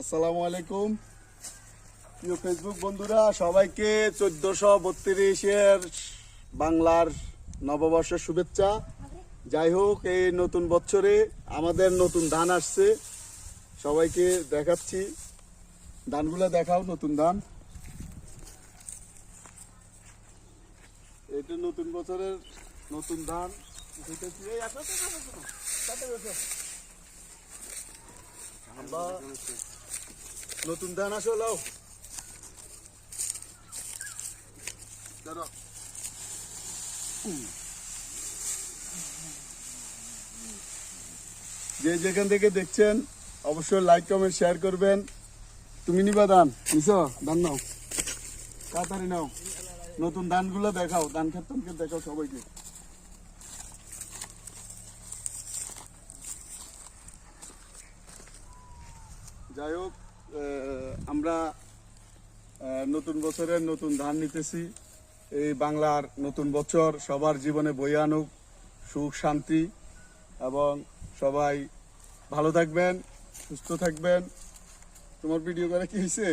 আসসালামু আলাইকুম প্রিয় ফেসবুক বন্ধুরা, সবাইকে 1432-এর বাংলার নববর্ষের শুভেচ্ছা। যাই হোক, এই নতুন বছরে আমাদের নতুন ধান আসছে, সবাইকে দেখাচ্ছি। ধানগুলো দেখাও, নতুন ধান। এটা নতুন বছরের নতুন ধান। আমরা নতুন ধান আসলে যে যেখান থেকে দেখছেন অবশ্যই লাইক কমেন্ট শেয়ার করবেন। তুমি নিবা ধান? নিছো? ধান নাও, তাড়াতাড়ি নাও। নতুন ধানগুলো দেখাও, ধান ক্ষেত দেখাও সবাইকে। যাই হোক, আমরা নতুন বছরের নতুন ধান নিতেছি। এই বাংলার নতুন বছর সবার জীবনে বয়ে আনুক সুখ শান্তি, এবং সবাই ভালো থাকবেন, সুস্থ থাকবেন। তোমার ভিডিও করে কি হয়েছে?